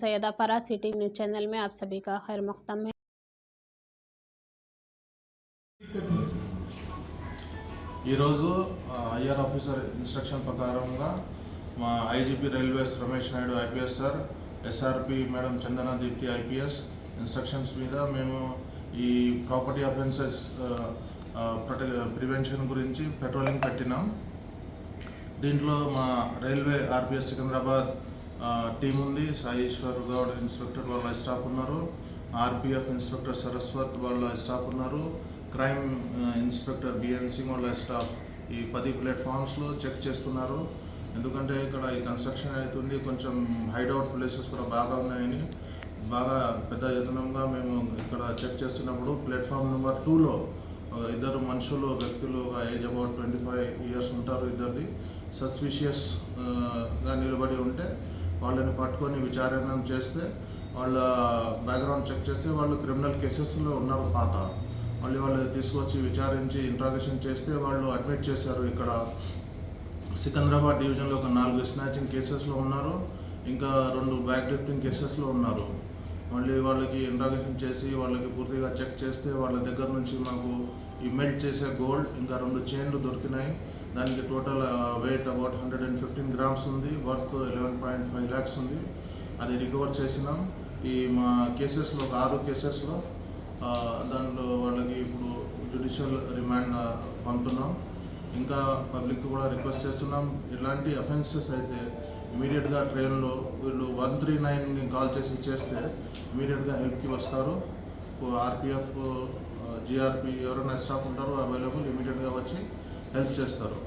सैयदा फरा city news channel में आप सभी का खैर मक़दम है। ఈరోజు ఐఆర్ ఆఫీసర్ ఇన్స్ట్రక్షన్ ప్రకారంగా మా IGP railways Ramesh Naidu IPS sir, SRP madam Chandana Deepthi IPS instructions మీద మేము ఈ ప్రాపర్టీ అఫెన్సెస్ ప్రివెన్షన్ గురించి పెట్రోలింగ్ పెట్టినాం. దీంట్లో మా రైల్వే ఆర్పిఎస్ సికింద్రాబాద్ టీం ఉంది. సాయిశ్వర్ గౌడ్ ఇన్స్పెక్టర్ వాళ్ళ స్టాఫ్ ఉన్నారు. ఆర్పిఎఫ్ ఇన్స్పెక్టర్ సరస్వత్ వాళ్ళ స్టాఫ్ ఉన్నారు. క్రైమ్ ఇన్స్పెక్టర్ బిఎన్ సింగ్ వాళ్ళ స్టాఫ్ ఈ 10 ప్లాట్ఫామ్స్లో చెక్ చేస్తున్నారు. ఎందుకంటే ఇక్కడ ఈ కన్స్ట్రక్షన్ అవుతుంది, కొంచెం హైడౌట్ ప్లేసెస్ కూడా బాగా ఉన్నాయని బాగా పెద్ద యత్నంగా మేము ఇక్కడ చెక్ చేస్తున్నప్పుడు ప్లాట్ఫామ్ నెంబర్ 2లో ఇద్దరు వ్యక్తులు ఒక ఏజ్ అబౌట్ 25 ఇయర్స్ ఉంటారు. ఇద్దరిది సస్పిషియస్గా నిలబడి ఉంటే వాళ్ళని పట్టుకొని విచారణ చేస్తే వాళ్ళ బ్యాక్గ్రౌండ్ చెక్ చేస్తే వాళ్ళు క్రిమినల్ కేసెస్లో ఉన్నారు పాత. మళ్ళీ వాళ్ళు తీసుకొచ్చి విచారించి ఇంట్రాగేషన్ చేస్తే వాళ్ళు అడ్మిట్ చేశారు. ఇక్కడ సికింద్రాబాద్ డివిజన్లో ఒక 4 స్నాచింగ్ కేసెస్లో ఉన్నారు, ఇంకా 2 బ్యాక్ లిఫ్టింగ్ కేసెస్లో ఉన్నారు. మళ్ళీ వాళ్ళకి ఇంట్రాగేషన్ చేసి వాళ్ళకి పూర్తిగా చెక్ చేస్తే వాళ్ళ దగ్గర నుంచి మాకు ఈ మెల్ట్ చేసే గోల్డ్ ఇంకా 2 చైన్లు దొరికినాయి. దానికి టోటల్ వెయిట్ అబౌట్ 115 గ్రామ్స్ ఉంది, వర్త్ 11.5 lakhs ఉంది. అది రికవర్ చేసినాం. ఈ మా కేసెస్లో ఒక 6 కేసెస్లో దాంట్లో వాళ్ళకి ఇప్పుడు జ్యుడిషియల్ రిమాండ్ పంపుతున్నాం. ఇంకా పబ్లిక్ కూడా రిక్వెస్ట్ చేస్తున్నాం, ఇలాంటి అఫెన్సెస్ అయితే ఇమీడియట్గా ట్రైన్లో వీళ్ళు 139ని కాల్ చేస్తే ఇమీడియట్గా హెల్ప్కి వస్తారు. ఆర్పిఎఫ్ జిఆర్పి ఎవరైనా స్టాఫ్ ఉంటారో అవైలబుల్, ఇమీడియట్గా వచ్చి హెల్ప్ చేస్తారు.